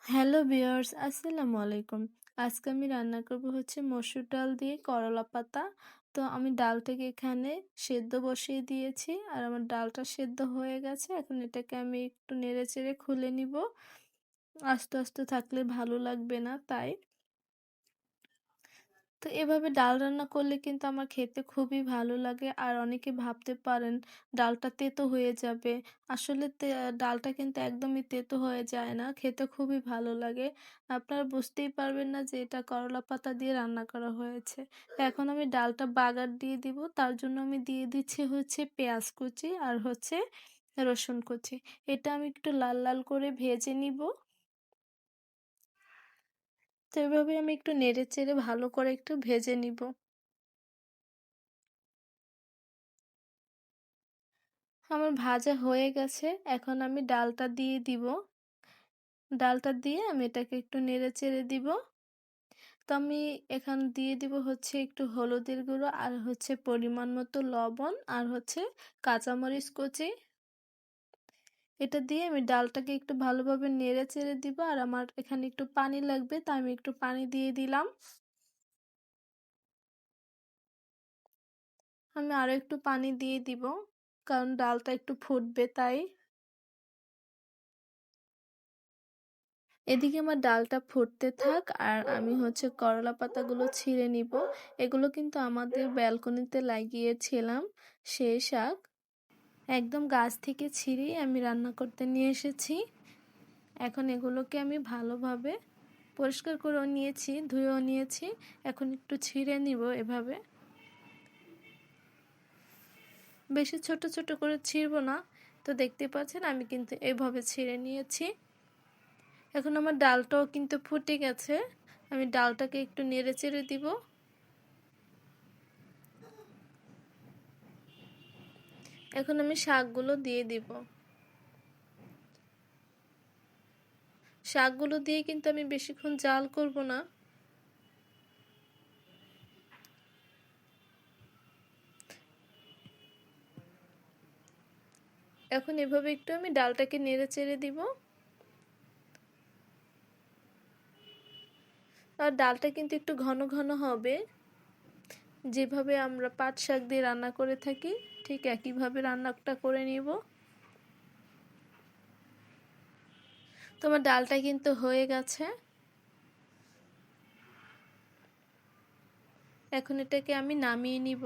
Hello viewers, আসসালামু আলাইকুম। আজকে আমি রান্না করব হচ্ছে মসুর ডাল দিয়ে করলা পাতা। তো আমি ডালটাকে এখানে সেদ্ধ বসিয়ে দিয়েছি আর আমার ডালটা সেদ্ধ হয়ে গেছে। এখন এটাকে আমি একটু নেড়েচেড়ে খুলে নিব। আস্তে আস্তে থাকলে ভালো লাগবে না তাই। তো এভাবে ডাল রান্না করলে কিন্তু আমার খেতে খুবই ভালো লাগে। আর অনেকে ভাবতে পারেন ডালটা তেতো হয়ে যাবে। আসলে ডালটা কিন্তু একদমই তেতো হয়ে যায় না। খেতে খুবই ভালো লাগে। আপনারা বুঝতেই পারবেন না যে এটা করলা পাতা দিয়ে রান্না করা হয়েছে। তো এখন আমি ডালটা বাগার দিয়ে দিব। তার জন্য আমি দিয়ে দিচ্ছি হচ্ছে পেঁয়াজ কুচি আর হচ্ছে রসুন কুচি। এটা আমি একটু লাল লাল করে ভেজে নিব। তো এভাবে আমি একটু নেড়েচেড়ে ভালো করে একটু ভেজে নিব। আমার ভাজা হয়ে গেছে। এখন আমি ডালটা দিয়ে দিব। ডালটা দিয়ে আমি এটাকে একটু নেড়েচেড়ে দিব। তো আমি এখানে দিয়ে দিব হচ্ছে একটু হলুদের গুঁড়ো আর হচ্ছে পরিমাণ মতো লবণ আর হচ্ছে কাঁচামরিচ কুচি। এটা দিয়ে আমি ডালটাকে একটু ভালোভাবে নেড়েচেড়ে দিব। আর আমার এখানে একটু পানি লাগবে তাই আমি একটু পানি দিয়ে দিলাম। আমি আরো একটু পানি দিয়ে দিব কারণ ডালটা একটু ফুটবে তাই। এদিকে আমার ডালটা ফুটতে থাক আর আমি হচ্ছে করলা পাতাগুলো ছিঁড়ে নিব। এগুলো কিন্তু আমাদের ব্যালকনিতে লাগিয়েছিলাম সেই শাক। একদম গাছ থেকে ছিঁড়েই আমি রান্না করতে নিয়ে এসেছি। এখন এগুলোকে আমি ভালোভাবে পরিষ্কার করেও নিয়েছি, ধুয়েও নিয়েছি। এখন একটু ছিঁড়ে নিব এভাবে। বেশি ছোট ছোট করে ছিঁড়ব না। তো দেখতে পাচ্ছেন আমি কিন্তু এভাবে ছিঁড়ে নিয়েছি। এখন আমার ডালটাও কিন্তু ফুটে গেছে। আমি ডালটাকে একটু নেড়ে চেড়ে দিব। এখন আমি শাকগুলো দিয়ে দিব। শাকগুলো দিয়ে কিন্তু আমি বেশিক্ষণ জাল করব না। এখন এভাবে একটু আমি ডালটাকে নেড়ে চেড়ে দিব। আর ডালটা কিন্তু একটু ঘন ঘন হবে। যেভাবে আমরা পাট শাক দিয়ে রান্না করে থাকি ঠিক একইভাবে রান্নাটা করে নিব। তোমার ডালটা কিন্তু হয়ে গেছে। এখন এটাকে আমি নামিয়ে নিব।